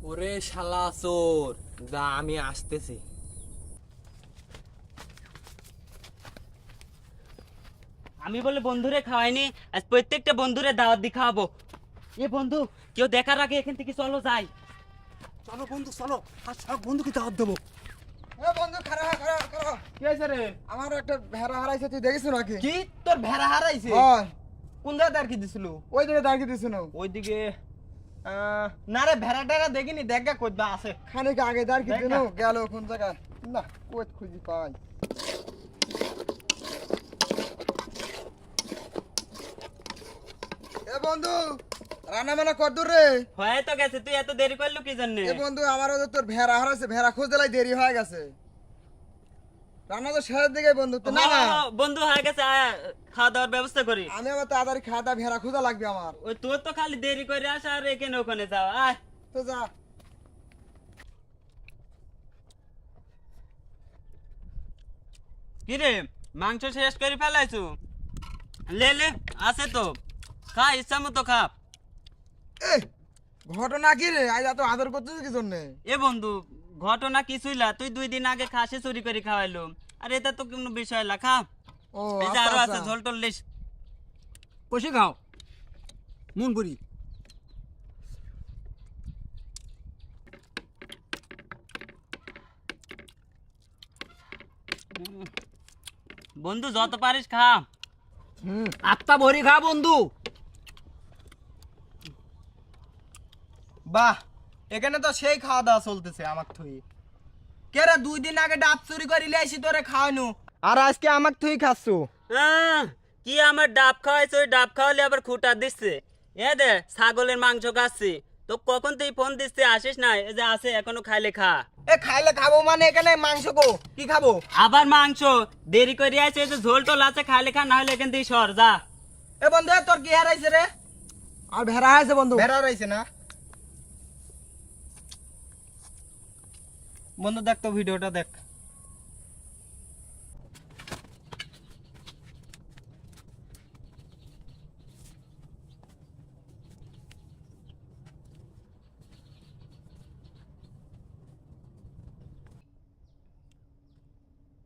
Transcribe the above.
ওরে শালা চোর, যা আমি আসতেছি। আমি বলে বন্ধুরে খাওয়াইনি, আজ প্রত্যেকটা বন্ধুরে দাওয়াত দিয়ে খাওয়াবো। এ বন্ধু, কেউ দেখার আগে এখান থেকে চলো যাই। চলো বন্ধু চলো, আর সব বন্ধুকে দাওয়াত দেবো। এ বন্ধু খারা খারা খারা, কি হয়েছে রে? আমার একটা ভেড়া হারাইছে, তুই দেখিস নাকি? কি তোর ভেড়া হারাইছে? হয় কোন জায়গায় আর কি দিছিল? ওই দিকে দাঁড়িয়ে দিস না, ওইদিকে না রে, ভেড়া টেড়া দেখিনি, দেখা কোথা আছে। খানিক আগে দাঁড়িয়ে দেখ দিন না। গেল কোন জায়গায়, না কোথ খুঁজি পাই। এ বন্ধু রান্না বান্না কর দূর রে। হয়ে তো গেছে, তুই এত দেরি করলু কি জন্য? এ বন্ধু আমার ওদের তোর ভেড়া হারাইছে, ভেড়া খুঁজতে লাই দেরি হয়ে গেছে। রান্না তো শেষের দিকে বন্ধু, তো না না বন্ধু হয়ে গেছে, আয়, খাওয়া দাওয়ার ব্যবস্থা করি। আমি আবার তাড়াতাড়ি খাওয়া দাওয়া ভেড়া খোঁজা লাগবে আমার। ওই তোর তো খালি দেরি করে আসা আর এখানে ওখানে যাও, আয়। তো যা। কি রে, মাংস শেষ করে ফেলাইছু? লে লে, আছে তো, খা ইচ্ছা মতো খা। এই ঘটনা কি রে, আজ এত আদর করতেছিস কি জন্যে? এ বন্ধু, ঘটনা কিছুই না, তুই 2 দিন আগে খাসি চুরি করে খাওয়াইলো, আর এটা তো কোনো বিষয় না, খা। ও এই যে আচ্ছা, আরো আছে, আচ্ছা। ঝোল টোল লিস। কষে খাও মন পুরি। বন্ধু যত পারিস খা। আত্মা ভরি খা বন্ধু। বাহ, এখানে তো সেই খাওয়া দাওয়া চলতেছে আমার থুই। কে রে, 2 দিন আগে ডাব চুরি করে লিয়ে তোরে খাওয়ানো, আর আজকে আমাক থুই খাচ্ছু? কি আমার ডাব খাওয়াইছে, ওই ডাব খাওয়ালে আবার খুঁটা দিচ্ছে। এ দে ছাগলের মাংস খাচ্ছি, তো কখন তুই ফোন দিচ্ছে আসিস না, এই যে আছে এখনো খাইলে খা। এ খাইলে খাবো মানে এখানে মাংস গো, কি খাবো? আবার মাংস দেরি করে আছে, এই যে ঝোল টোল আছে, খাইলে খা, না হলে এখান থেকে সর যা। এ বন্ধু, এ তোর কি হারাইছে রে? আর ভেড়া আছে বন্ধু। ভেড়া রয়েছে না? বন্ধু দেখ তো ভিডিওটা দেখ।